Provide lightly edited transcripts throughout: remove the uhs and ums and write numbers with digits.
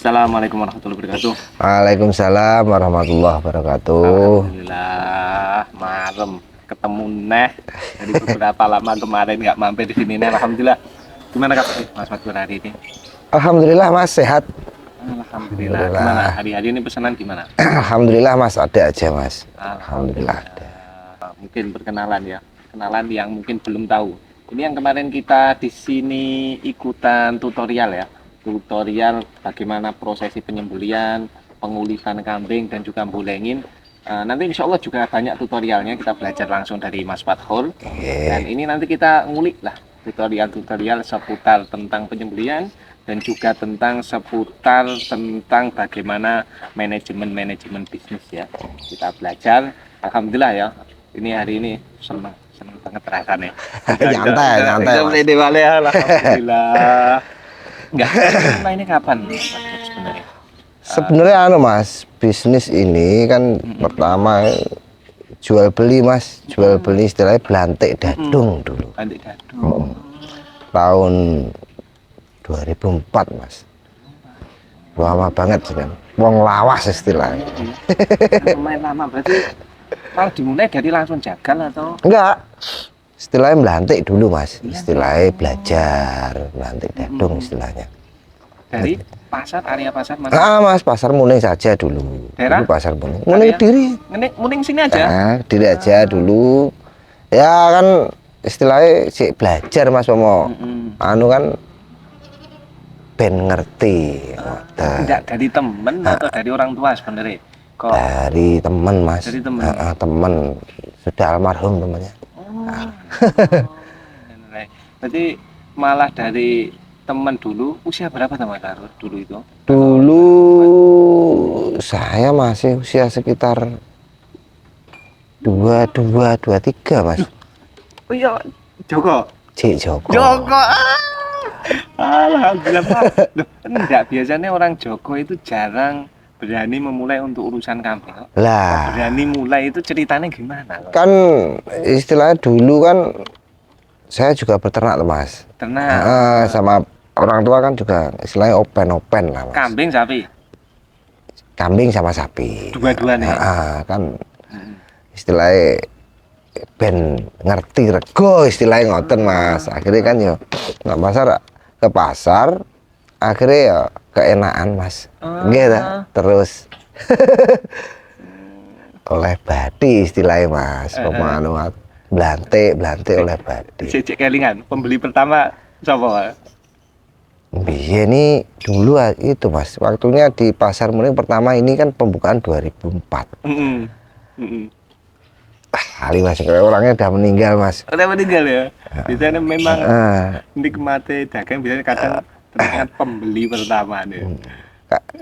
Assalamualaikum warahmatullahi wabarakatuh. Waalaikumsalam warahmatullahi wabarakatuh. Alhamdulillah, malam ketemu Neh. Dari beberapa lama kemarin nggak mampir di sini Neh. Alhamdulillah. Gimana kabar Mas Fatur hari ini? Alhamdulillah Mas sehat. Alhamdulillah. Gimana hari-hari ini pesanan gimana? Alhamdulillah Mas ada aja Mas. Alhamdulillah ada. Mungkin perkenalan ya. Kenalan yang mungkin belum tahu. Ini yang kemarin kita di sini ikutan tutorial ya. Tutorial bagaimana prosesi penyembelihan, pengulisan kambing dan juga bulengin. Nanti insya Allah juga banyak tutorialnya, kita belajar langsung dari Mas Fathur. Dan ini nanti kita ngulik lah tutorial-tutorial seputar tentang penyembelihan dan juga seputar tentang bagaimana manajemen bisnis ya. Kita belajar, alhamdulillah ya. Ini hari ini senang banget rasanya. Nyantai. Alhamdulillah. Enggak, ini kapan sebenarnya? Sebenarnya Mas, bisnis ini kan pertama jual beli Mas, jual beli istilahnya belantik dadung dulu. Belantik dadung. Tahun 2004 Mas. Lama banget kan. Wong lawas istilahnya. Lumayan lama, berarti kalau dimulai dari langsung jagal atau? Enggak. Istilahnya melantik dulu Mas, istilahnya belajar melantik dadung istilahnya. Dari pasar, area pasar mana? Mas, pasar Muning saja dulu. Daerah? Dulu pasar Muning. Muning Diri. Muning sini aja? Nah, Diri aja dulu. Ya kan istilahnya sih belajar Mas mau anu kan ben ngerti. Enggak dari temen atau dari orang tua sebenarnya? Kok? Dari teman Mas. Dari temen? Teman sudah almarhum temannya. Berarti malah dari teman dulu. Usia berapa teman dulu itu? Dulu saya masih usia sekitar 23 Mas. Oh iya, Joko. Joko. Alhamdulillah Pak. Loh, enggak, biasanya orang Joko itu jarang berani memulai untuk urusan kambing. Lah, berani mulai itu ceritanya gimana? Kan istilahnya dulu kan saya juga beternak Mas. Ternak. Sama orang tua kan juga istilahnya open lah Mas. Kambing sapi. Kambing sama sapi. Dua-duanya. Kan istilahnya ben ngerti rego istilahnya ngoten Mas. Akhirnya kan yo nggak pasar ke pasar. Akhirnya ya keenaan Mas, gitu terus oleh badi istilahnya Mas, pemanuat belantik oleh badi. Cecek kelingan, pembeli pertama siapa? Biar ini dulu itu Mas, waktunya di pasar Muning pertama ini kan pembukaan 2004. Kali Mas, orangnya udah meninggal Mas. Udah meninggal ya. Biasanya memang nikmati dagang biasanya kadang teringat pembeli pertama nih.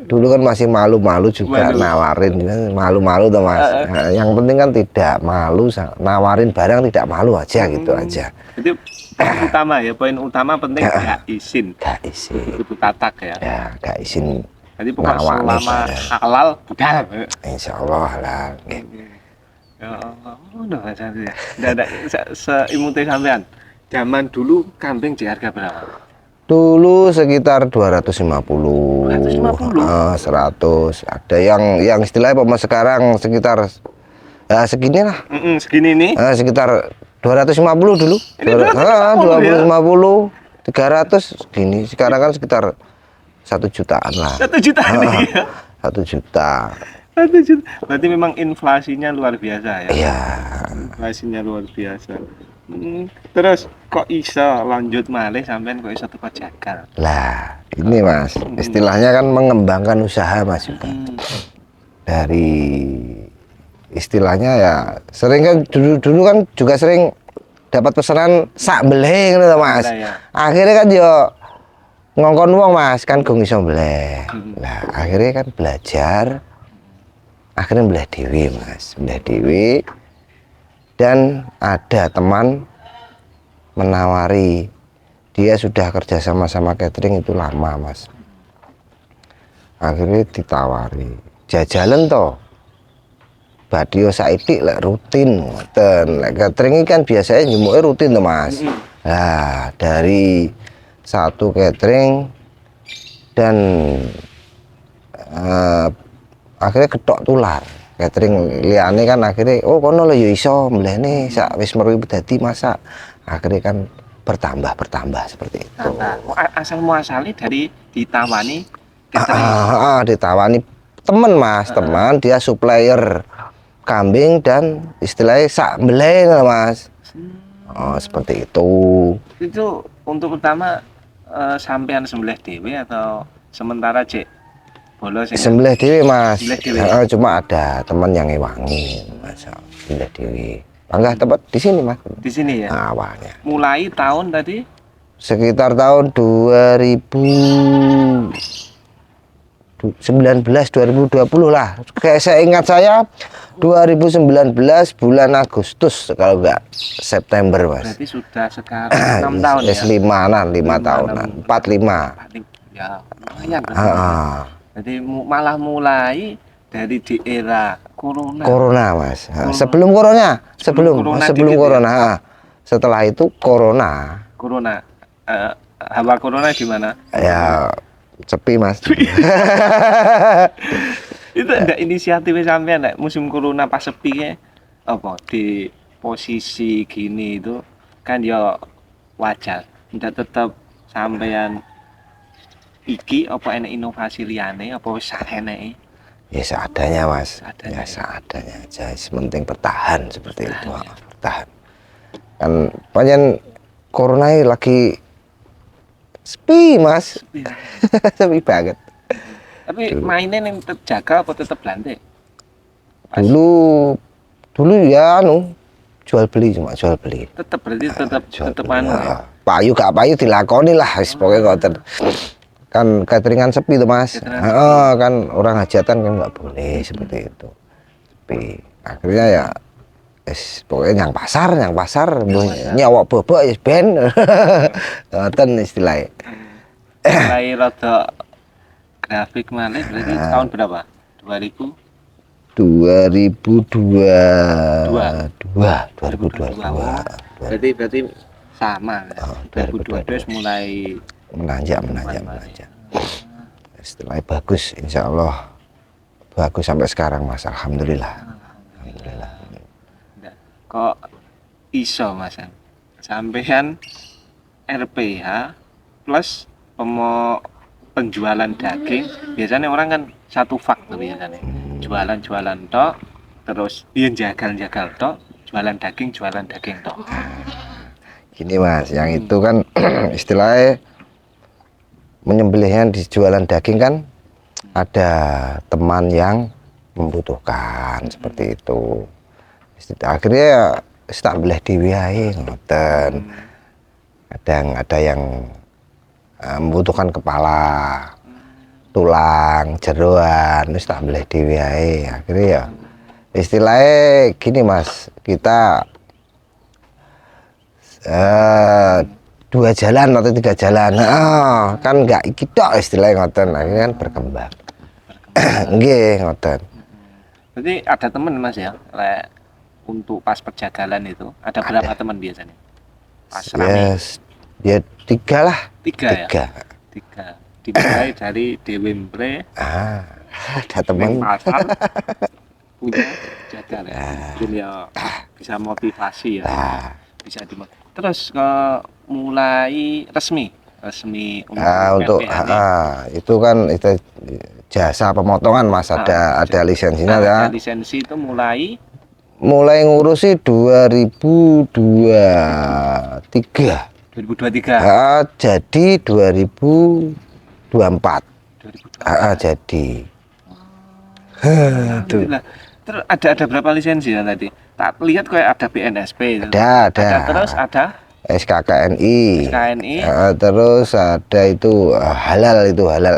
Dulu kan masih malu-malu juga nawarin, malu-malu tuh Mas. Yang penting kan tidak malu, nawarin barang tidak malu aja gitu aja. Itu poin utama ya, poin utama penting gak izin. Gak izin. Itu tatak ya. Ya, gak izin. Jadi pokoknya selama halal, budal. Insya Allah halal. Ya Allah, udah ya. Ada seimute sampean. Zaman dulu kambing di harga berapa? Dulu sekitar 250, 250? 100. Ada yang istilahnya pemas sekarang sekitar segini lah. Segini nih? Sekitar 250 dulu. 250, 300 segini. Sekarang kan sekitar 1 jutaan lah. 1 juta nih. 1 juta. 1 juta. Berarti memang inflasinya luar biasa ya? Iya. Inflasinya luar biasa. Terus kok bisa lanjut malih sampean kok bisa tukar jagal? Lah, ini Mas, istilahnya kan mengembangkan usaha Mas juga. Dari istilahnya ya sering kan dulu kan juga sering dapat pesanan sak beleh gitu Mas. Akhirnya kan yo ngongkon wong Mas, kan gong iso beleh. Lah, akhirnya kan belajar. Akhirnya belah dewi Mas, belah dewi. Dan ada teman menawari, dia sudah kerja sama catering itu lama Mas. Akhirnya ditawari jajalan toh badio saiki lek rutin ngoten. Lek catering kan biasanya nyemuknya rutin toh Mas. Nah, dari satu catering dan akhirnya ketok tular. Catering liyane kan akhirnya oh kono lho ya iso mlene sak wis meruwi dadi masak. Akhirnya kan bertambah seperti itu. Asal muasalnya dari ditawani catering. Ditawani temen Mas, teman dia supplier kambing dan istilahnya sak mbeleh Mas. Oh, seperti itu. Itu untuk utama sampean sembelih dewe atau sementara cek bolos ya? Sembelih dewe Mas. Sembelih dewe. Cuma ada teman yang ngewangi Mas. Sembelih dewe. Enggak tepat di sini Mas. Di sini ya. Awalnya. Mulai tahun tadi Sekitar tahun 2019 2020 lah. Kayak saya ingat saya 2019 bulan Agustus kalau enggak September Mas. berarti sudah sekarang 6 tahun ya. 5 tahunan, 45. Ya, lumayan. Jadi malah mulai dari di era corona. Corona Mas. Sebelum corona, sebelum corona. Setelah itu corona. Hawa corona gimana? Ya sepi Mas. Itu ada inisiatif sampean enggak musim corona pas sepi ya? Apa di posisi gini itu kan ya wajar. Tidak tetap sampean iki apa enak inovasi liyane apa wis eneke? Ya seadanya Mas. Seadanya. Ya seadanya aja. Yang penting bertahan seperti itu. Bertahan. Kan panjen corona ini lagi sepi Mas. Sepi banget. Tapi mainnya yang terjaga apa tetap landai? Dulu ya jual beli cuma jual beli. Tetap berarti tetap beli. anu ya. Payu gak payu dilakoni lah wis pokoke ngoten. Kan cateringan sepi tuh Mas. Kan orang hajatan kan nggak boleh seperti itu. Tapi akhirnya ya pokoknya yang pasar nyawak bobok ya ben. Ngoten istilahnya. Mulai rada grafik mana berarti tahun berapa? 2022. Berarti sama ya. 2022 mulai menanjak. Istilahnya bagus, insya Allah bagus sampai sekarang Mas. Alhamdulillah. Kok iso Mas sampean RPH plus penjualan daging biasanya orang kan satu faktor biasanya jualan tok terus dia jagal tok jualan daging tok. Gini Mas, yang itu kan istilahnya menyembelihnya di jualan daging kan ada teman yang membutuhkan seperti itu. Akhirnya tak belah dhewe ae ngoten. Ada yang membutuhkan kepala, tulang, jeroan, wis tak belah dhewe ae. Akhirnya ya istilahnya gini Mas, kita 2 jalan atau 3 jalan kan enggak iki tok istilahnya ngoten. Akhirnya kan berkembang. Nggih ngoten. Berarti ada teman Mas ya untuk pas perjalanan itu ada berapa teman biasanya? Pas Yes. Ya 3 lah. 3 ya? 3 dimulai dari Dewembre ada teman pasar punya jagal ya mungkin ya bisa motivasi ya bisa terus mulai resmi untuk itu kan itu jasa pemotongan Mas ada lisensinya ya. Ada lisensi itu mulai ngurusi 2023. Jadi 2024. Jadi. Terus ada berapa lisensi ya tadi? Tak lihat kayak ada BNSP itu. Ada. Terus ada SKKNI. SKKNI. Terus ada itu halal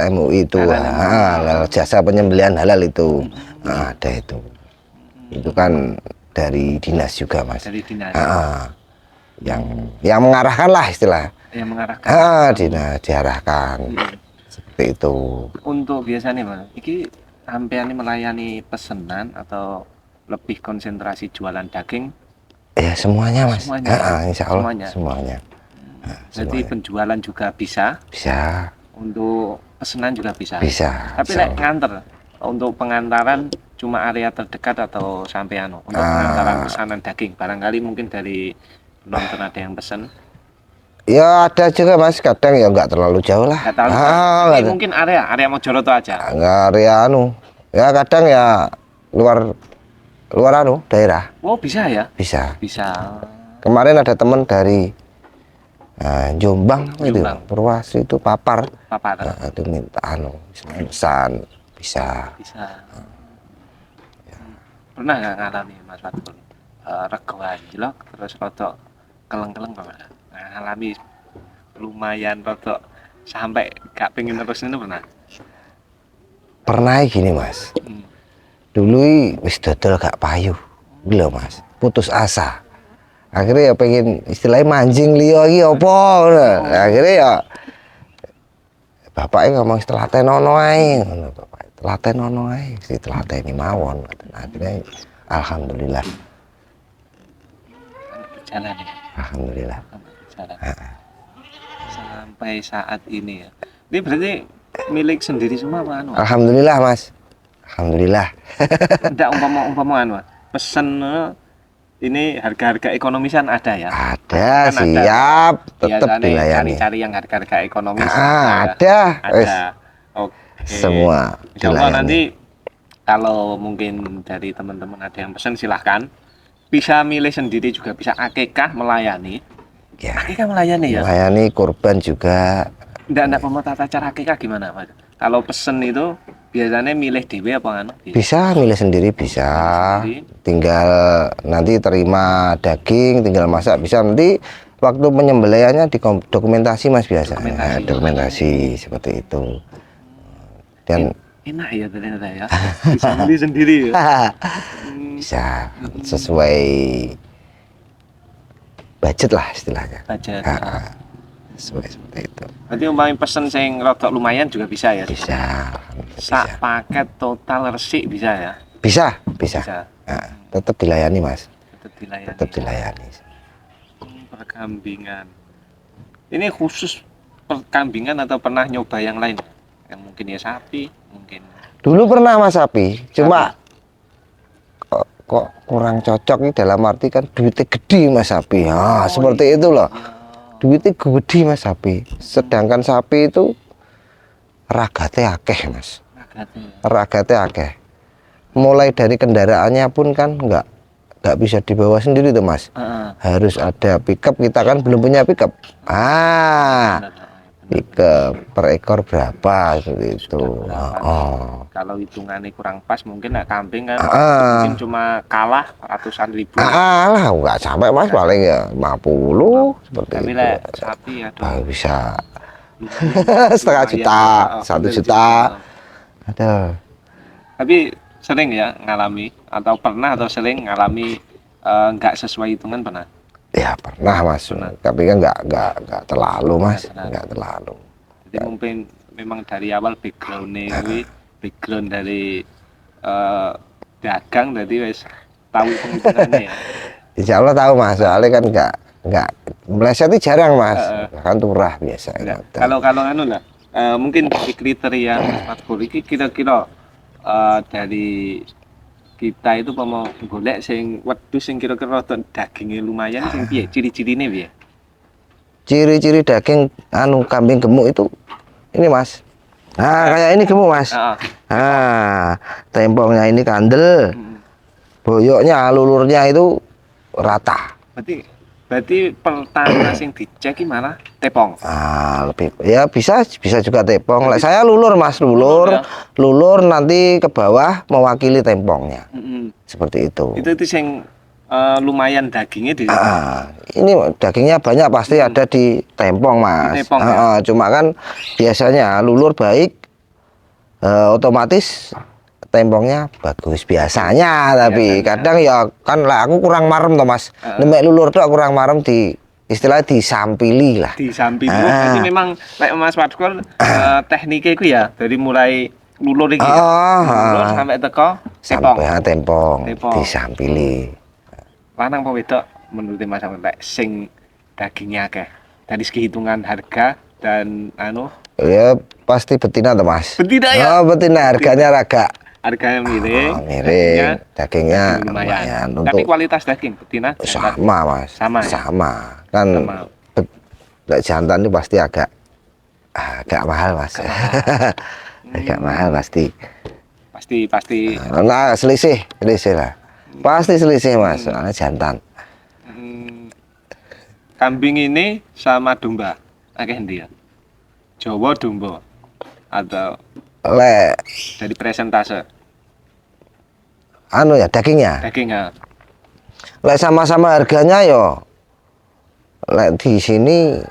MUI itu. Halal jasa penyembelihan halal itu. Ada itu. Itu kan dari dinas juga Mas. Dari dinas. Yang mengarahkan lah istilah. Yang mengarahkan. Diarahkan. Seperti itu. Untuk biasanya Mas, iki sampean melayani pesanan atau lebih konsentrasi jualan daging? Ya semuanya Mas. Insya Allah semuanya. Jadi penjualan juga bisa. Bisa. Untuk pesanan juga bisa. Bisa. Tapi nganter untuk pengantaran cuma area terdekat atau sampai untuk pengantaran pesanan daging barangkali mungkin dari penonton ada yang pesen Ya ada juga mas, kadang ya nggak terlalu jauh lah. nggak tahu Nggak tapi mungkin area Mojoroto aja nggak area ya kadang ya luar luar daerah oh bisa ya bisa. bisa Kemarin ada teman dari Jombang, itu Jombang. Purwasri itu papar. papar Itu minta pesan bisa. pernah nggak ngalami Mas Fatkul rego anjlok terus rotok keleng-keleng pernah ngalami lumayan rotok sampai gak pengen terus itu pernah Pernah gini mas, Hmm. dulu wis dodol gak payu lho mas, putus asa. Akhirnya ya pengen istilahnya mancing liya iki apa ngono. Akhirnya ya bapaknya ngomong telaten ono ae ngono bapak. Telaten ono ae, si telateni mawon. Akhirnya alhamdulillah. Berjalan ya Alhamdulillah. berjalan sampai saat ini ya ini berarti milik sendiri semua apa anu Alhamdulillah mas. Alhamdulillah. enggak umpama anu pesen ini harga-harga ekonomisan ada ya Ada, Kan siap, tetap biasanya dilayani. cari-cari yang harga-harga ekonomis Ada. Wes, ada oke semua Insya Allah dilayani. nanti kalau mungkin dari teman-teman ada yang pesan silahkan bisa milih sendiri juga bisa akikah melayani Ya, akikah melayani ya melayani korban juga. enggak pemerintah cara akikah gimana Mas kalau pesen itu biasanya milih dewe apa anu Bisa milih sendiri bisa. Sendiri. Tinggal nanti terima daging, tinggal masak bisa. Nanti waktu penyembelihannya dokumentasi mas biasanya. Dokumentasi seperti itu. Dan enak ya ternyata ya bisa beli sendiri ya bisa sesuai budget lah istilahnya. budget Sesuai seperti itu. berarti umpamanya pesen sing rodok lumayan juga bisa ya Bisa. sak paket total resik bisa ya Bisa. bisa Nah, tetap dilayani mas. tetap dilayani Tetap dilayani. perkambingan ini khusus perkambingan atau pernah nyoba yang lain yang mungkin ya sapi mungkin Dulu pernah mas sapi, cuma kok kurang cocok nih dalam arti kan duitnya gede mas sapi. Seperti itu loh. Duitnya gede mas sapi. Sedangkan sapi itu ragatnya akeh mas. Ragatnya akeh. Mulai dari kendaraannya pun kan nggak bisa dibawa sendiri tuh mas. Harus ada pickup, kita kan belum punya pickup. Pickup per ekor berapa seperti itu. Kalau hitungannya kurang pas mungkin kambing kan mungkin cuma kalah ratusan ribu lah nggak sampai mas, paling ya 50 seperti tapi itu. lah sapi aduh Bisa lumayan, setengah juta, lumayan, 1 juta. Ada. Tapi sering ya ngalami atau pernah atau sering ngalami nggak sesuai hitungan pernah Ya pernah mas, tapi kan nggak terlalu mas, nggak terlalu. jadi mungkin memang dari awal backgroundnya background dari dagang jadi wes tahu penghitungannya ya Insya Allah tahu mas, soalnya kan nggak meleset itu jarang mas, kan turah biasa. Enggak. Kalau anu lah mungkin dari kriteria Mas Fatkul ini kira-kira dari kita itu mau golek sing wedhus sing kira-kira dagingnya lumayan sing piye ciri-cirine piye Ciri-ciri daging kambing gemuk itu ini mas. Kayak ini gemuk mas. Tempongnya ini kandel, boyoknya, lulurnya itu rata. berarti pertama sing dicek iki malah tepong Lebih ya bisa juga tepong. Saya lulur mas, lulur nanti ke bawah mewakili tempongnya. Seperti itu. Itu sing lumayan dagingnya di ini dagingnya banyak pasti ada di tempong mas. Di tempong, ya? Cuma kan biasanya lulur baik, otomatis tempongnya bagus biasanya, tapi kadang ya kan lah aku kurang marem toh mas. Nemek lulur tuh aku kurang marem istilah disampili lah. Disampili. Jadi memang kayak Mas Fatkul tekniknya itu ya dari mulai lulur iki ya. Lulur sampai teko tepong. Sampai tempong disampili. Lanang apa wedok menurut Mas Fatkul sing dagingnya akeh. Dari segi hitungan harga dan Ya pasti betina toh mas. Betina ya. Betina harganya Harganya miring, miring, dagingnya lumayan. Tapi Untuk kualitas daging betina jantan sama mas, sama ya? sama kan. Sama. Jantan itu pasti agak mahal mas. Agak mahal pasti. Pasti. Nah, selisih lah. Pasti selisih mas, soalnya jantan. Kambing ini sama domba, akeh ndi ya? Jawa domba atau dari presentase? Anu ya dagingnya. Dagingnya. Sama-sama harganya yo. Di sini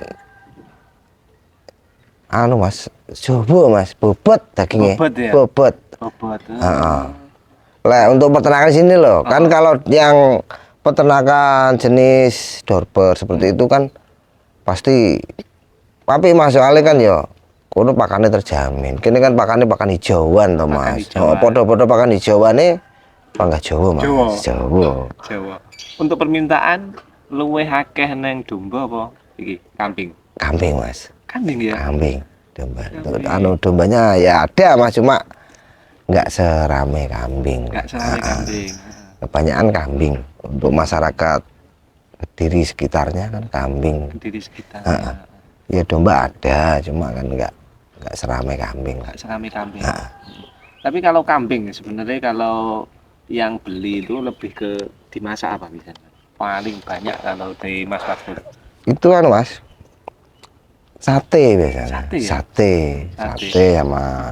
anu mas, coba mas, bobot dagingnya. Bobot. Untuk peternakan sini loh, kan kalau yang peternakan jenis Dorper seperti itu kan pasti tapi mas soalnya kan yo kudu pakannya terjamin. Kini kan pakan hijauan toh mas. Podo-podo pakan hijauan nih pangga Jawa mas. Jawa. Untuk permintaan luwih akeh neng domba apa iki kambing? Kambing mas. Kambing ya. Kambing. Domba. Dombanya ya ada mas, cuma nggak serame kambing. Kambing. Kebanyakan kambing. Untuk masyarakat Kediri sekitarnya kan kambing. Kediri sekitar. Ya domba ada, cuma kan nggak serame kambing. Tapi kalau kambing sebenarnya kalau yang beli itu lebih ke dimasak apa misalnya? Paling banyak kalau di Mas Fatur. Itu kan mas, sate biasanya. Sate sama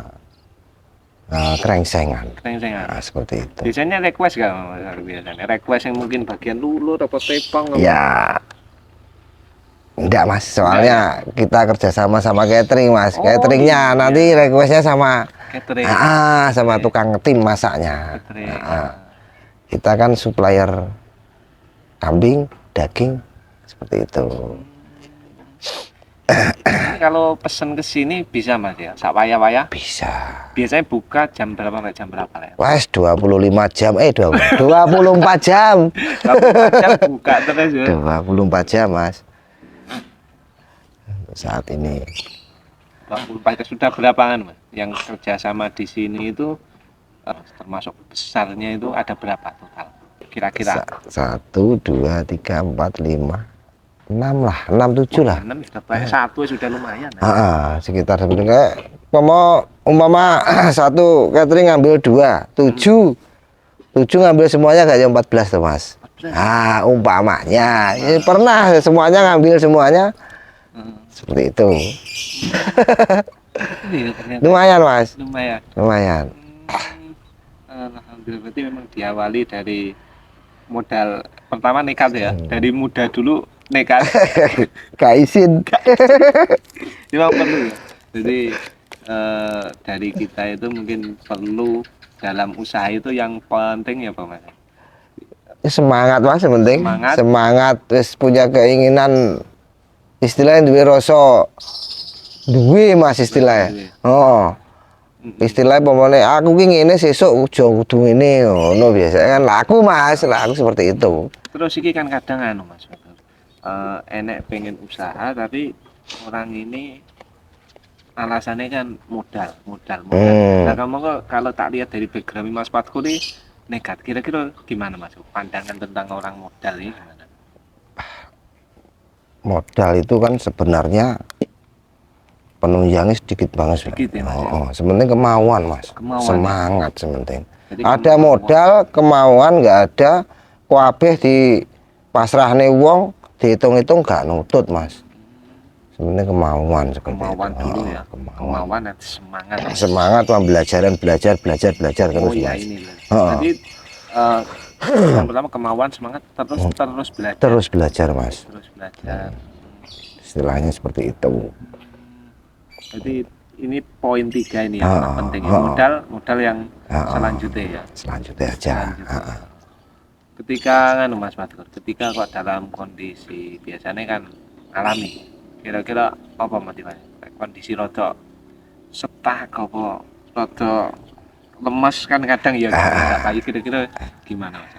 krengsengan. Nah, seperti itu. Biasanya request gak mas? Biasanya request yang mungkin bagian lulur atau tepung? Ya. Enggak mas, soalnya kita kerjasama sama catering mas. Cateringnya nanti requestnya sama catering. Sama tukang tim masaknya. Kita kan supplier kambing, daging seperti itu. Kalau pesen ke sini bisa mas ya, sak waya-waya? Bisa. Biasanya buka jam berapa sampai jam berapa ya? Wes 25 jam, 24 jam. 24 jam buka terus ya. 24 jam mas. Saat ini 24 sudah berapa kan mas yang kerjasama di sini itu termasuk besarnya itu ada berapa total kira-kira? 1, 2, 3, 4, 5, 6 lah, 6, 7 lah. 6 sudah banyak, 1 sudah lumayan. Sekitar seperti kayak umpama satu catering ngambil 2, 7 ngambil semuanya kayak 14 tuh mas. Umpamanya pernah semuanya ngambil semuanya. Seperti itu. Lumayan mas. Lumayan. Alhamdulillah, berarti memang diawali dari modal pertama nekat ya. Dari muda dulu nekat. Kaisin. Memang perlu ya. Jadi dari kita itu mungkin perlu dalam usaha itu yang penting ya Pak Mas. Semangat mas, yang penting. Semangat. Terus punya keinginan. Istilahnya duwe rasa duwe mas istilahnya. Istilahnya pemane aku ki ngene sesuk aja kudu ngene ngono biasanya kan laku mas, laku seperti itu. Terus iki kan kadang anu Mas. Enek pengen usaha tapi orang ini alasannya kan modal. Nah, kamu kalau tak lihat dari background Mas Fatku ini nekat, kira-kira gimana Mas? Pandangan tentang orang modal ini gimana? Modal itu kan sebenarnya penunjangnya sedikit banget. Ya, mas, sementing kemauan mas. Semangat sementing. Ada modal, kemauan nggak ada, kuabeh di pasrahne wong, dihitung-hitung nggak nutut mas. Sebenarnya kemauan seperti kemauan itu. Dulu ya. Kemauan dan semangat. Semangat belajar terus iya, mas. Ini. Jadi yang pertama kemauan, semangat, terus belajar. Terus belajar mas. Terus belajar. Istilahnya seperti itu. Jadi ini poin 3 ini yang penting. Modal yang selanjutnya ya. Selanjutnya aja. Ketika nganu Mas Fatur, ketika kok dalam kondisi biasanya kan alami. Kira-kira apa motivasi? Kondisi rodo setak apa rodo lemas kan kadang ya kayak kira-kira gimana Mas?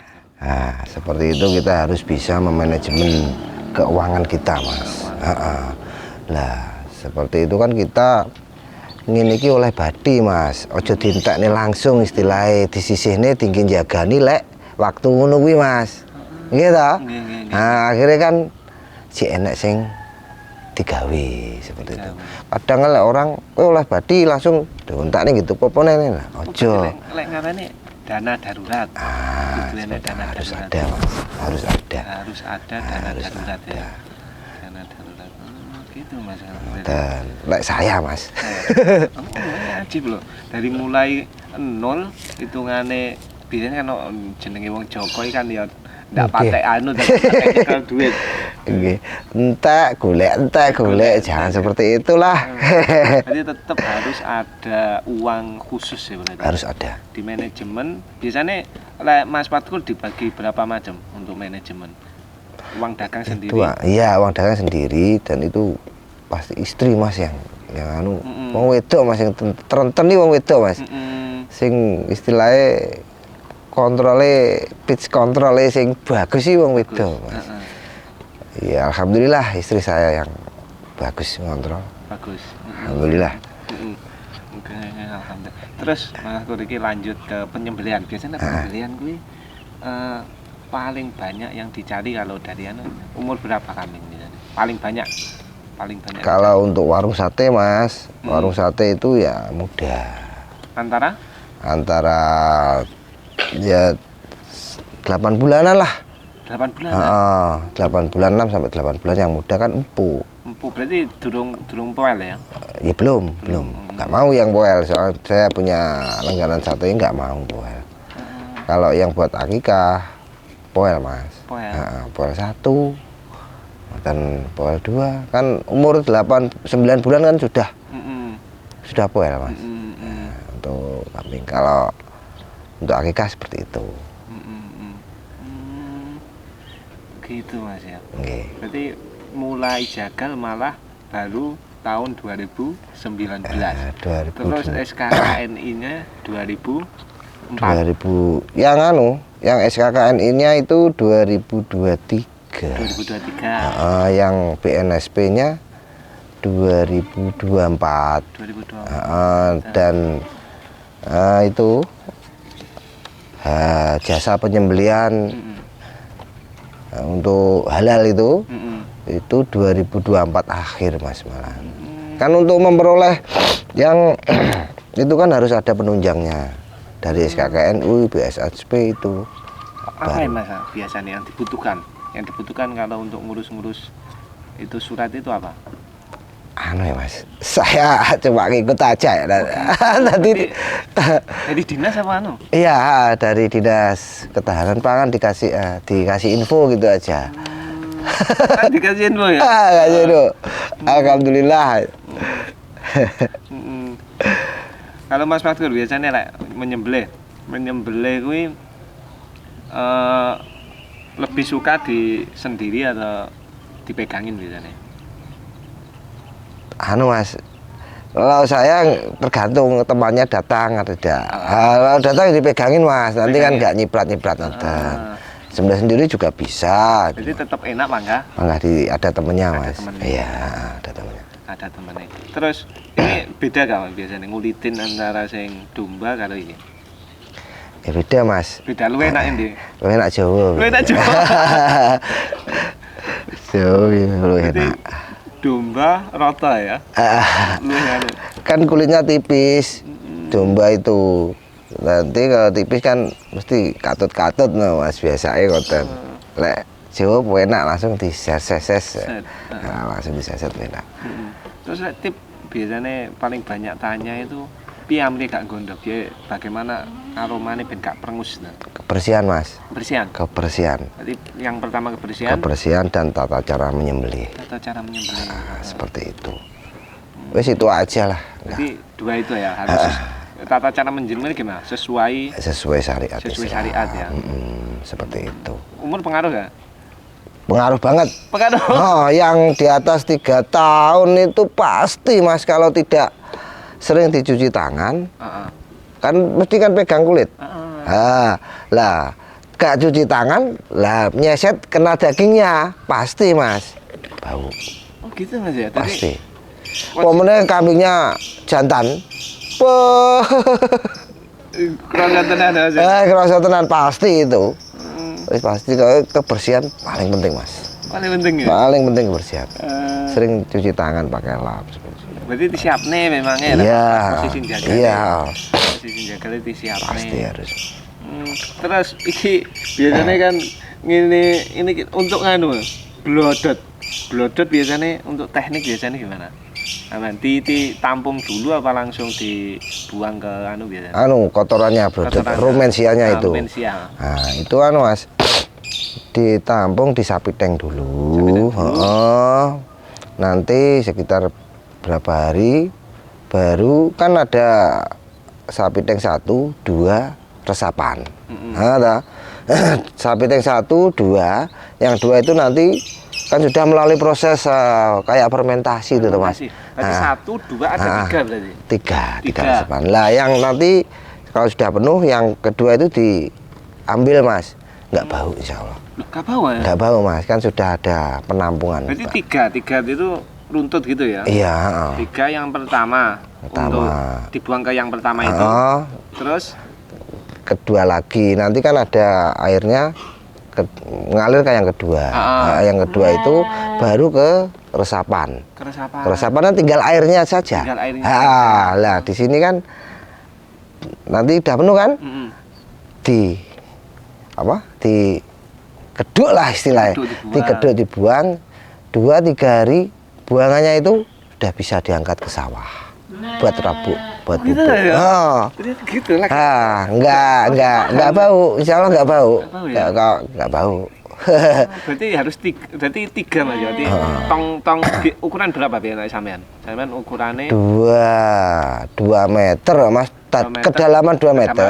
Seperti itu kita harus bisa memanajemen keuangan kita mas. Lah seperti itu kan kita ngene iki oleh badi Mas, ojo dientekne langsung istilahnya disisihne tinggi jagani lek waktu ngono kuwi Mas. Nggih to? Nggih. Nah, akhirnya kan si enek sing digawe seperti itu. Kadang lek orang oleh badi langsung dientekne gitu popone lah. Ojo. Lek ngarane dana darurat. Harus ada Mas, harus ada. Harus ada dana darurat ya. Dana darurat. Gitu Mas. Dan lek saya Mas. Ajib loh. Dari mulai nol hitungane biasanya kan jenenge wong Joko kan ya ndak patek anu dan patek duit. Nggih. Entek golek, jangan seperti itulah. Jadi tetap harus ada uang khusus ya berarti. Harus ada. Di manajemen biasanya Mas Fatkul dibagi berapa macam untuk manajemen? Uang dagang sendiri. Iya, uang dagang sendiri dan itu pasti istri Mas yang anu wong wedok Mas yang terenten nih wong wedok Mas. Sing istilahnya pitch kontrole sing bagus sih wong wedok Mas. Ya alhamdulillah istri saya yang bagus ngontrol. Bagus. Alhamdulillah. Oke, alhamdulillah. Terus Mas Fatkul iki lanjut ke penyembelihan. Biasanya penyembelihan kuwi paling banyak yang dicari kalau dari anu umur berapa kambing biasanya? Paling banyak. Kalau untuk warung sate Mas, warung sate itu ya mudah. Antara ya 8 bulanan lah. 8 bulan. 8 bulan 6 sampai 8 bulan yang muda kan empu. Empu berarti durung poel ya? Ya belum. Nggak mau yang poel, soalnya saya punya langganan sate nggak mau poel. Kalau yang buat akikah poel Mas. Poel 1 dan poel 2 kan umur 8-9 bulan kan sudah poel Mas. Untuk kambing, kalau untuk akikah seperti itu. Gitu Mas ya. Okay. Berarti mulai jagal malah baru tahun 2019. 2000. Terus SKKNI-nya 2004. Yang SKKNI-nya itu 2023. Yang BNSP-nya 2024. Dan itu jasa penyembelian untuk halal itu 2024 akhir Mas malah. Kan untuk memperoleh yang itu kan harus ada penunjangnya dari SKKNU, BSSP itu. Apa ya Mas biasanya yang dibutuhkan? Yang dibutuhkan kalau untuk ngurus-ngurus itu surat itu apa? Anu ya Mas, saya coba ngikut aja ya. Nanti dari dinas apa anu? Iya, dari dinas ketahanan pangan dikasih info gitu aja. Dikasih info ya? Kasih info. Alhamdulillah. Kalau Mas Fatkul biasanya menyembelih kuwi lebih suka di sendiri atau dipegangin biasanya? Anu Mas, kalau saya tergantung temannya datang atau tidak. Kalau datang dipegangin Mas, nanti kan nggak nyiprat-nyiprat nonton. Sembelih sendiri juga bisa. Jadi tetap enak Mangga? Ada temennya Mas. Iya, ada temennya. Ada temennya. Terus ini beda gak biasanya ngulitin antara sing domba karo ini? Ya beda Mas. Beda, lu enak ini? Lu enak Jawa. Lu enak Jawa. Jawa lu enak. Domba rata ya? Kan kulitnya tipis. Domba itu nanti kalau tipis kan mesti katut-katut no Mas, biasanya konten. Lek Jawa enak langsung diseses. Langsung diseset enak. Terus tip biasanya paling banyak tanya itu piye amri gak gondok ya, bagaimana aromanya ben gak perengus nah. Kebersihan Mas. Kebersihan. Jadi yang pertama kebersihan dan tata cara menyembelih. Seperti itu. Wes itu aja lah. Jadi dua itu ya harus tata cara menyembelih gimana? Sesuai syariat ya. Seperti itu. Umur pengaruh gak? Pengaruh banget. Pengaruh. Yang di atas 3 tahun itu pasti Mas, kalau tidak sering dicuci tangan, kan mesti kan pegang kulit. Lah gak cuci tangan, lah nyeset kena dagingnya, pasti Mas bau. Oh gitu Mas ya. Pasti. Momennya kambingnya jantan. Wah, Kerasa tenan Mas. kerasa tenan pasti itu. Wis pasti kebersihan paling penting Mas. Paling penting ya. Paling penting kebersihan. Eh, Sering cuci tangan pakai lap. berarti disiapne memangnya Iya. posisi jaga. Iya. Posisi jaga disiapne. Pasti harus. Terus iki biasanya kan ini untuk nganu blodot. Blodot biasanya untuk teknik biasanya gimana? Aman ditampung dulu apa langsung dibuang ke anu biasanya? Anu kotorannya bro, Kotorannya. rumensianya itu. Rumensia. Nah itu anu Mas, ditampung di sapi tank dulu. Sapi tank dulu. Heeh. Nanti sekitar berapa hari baru kan ada sapi tank 1, 2 resapan. Nah, dah. Sapi tank 1, 2, yang 2 itu nanti kan sudah melalui proses kayak fermentasi itu Mas. Berarti Nah, 1, 2 ada 3 berarti. tiga Tiga. resapan. Lah yang nanti kalau sudah penuh yang kedua itu diambil Mas, nggak bau insya Allah. Loh, gak bau ya? Nggak bau Mas, kan sudah ada penampungan. Berarti Pak. tiga itu runtut gitu ya? Iya. Heeh. 3 yang pertama. Pertama. Untuk dibuang ke yang pertama itu. Heeh. Terus Kedua lagi nanti kan ada airnya ngalir ke yang kedua. Nah, yang kedua itu baru ke resapan. keresapan. Resapan kan tinggal airnya saja. Tinggal airnya Lah di sini kan nanti udah penuh kan? Mm-mm. Di apa? Di keduk lah istilahnya. Keduk dibuang. Di keduk dibuang 2-3 hari buangannya itu udah bisa diangkat ke sawah buat rabuk, buat Gitu pupuk. ya? Oh. Ternyata gitu lah. Enggak bau, insya Allah enggak bau. Nggak bau ya? Enggak bau. Berarti harus tiga Mas ya. Berarti tong ukuran berapa biasanya sampean? Sampean ukurannya 2 meter Mas, 2 meter. kedalaman 2 meter.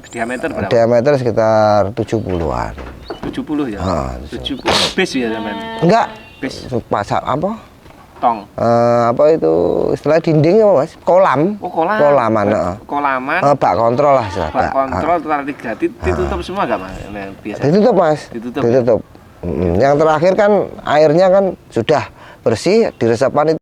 Diameter berapa? Diameter sekitar 70-an. 70 ya. Ah, 70 base ya sampean. Enggak, Base pasang apa? tong. Apa itu istilah dinding apa Mas? Kolam. Oh, kolam. Kolaman, heeh. Kolaman. Bak kontrol lah istilah. Bak kontrol total 3 ditutup semua enggak Mas? Biasa. Ditutup Mas. Ditutup. Yang terakhir kan airnya kan sudah bersih di resapan itu.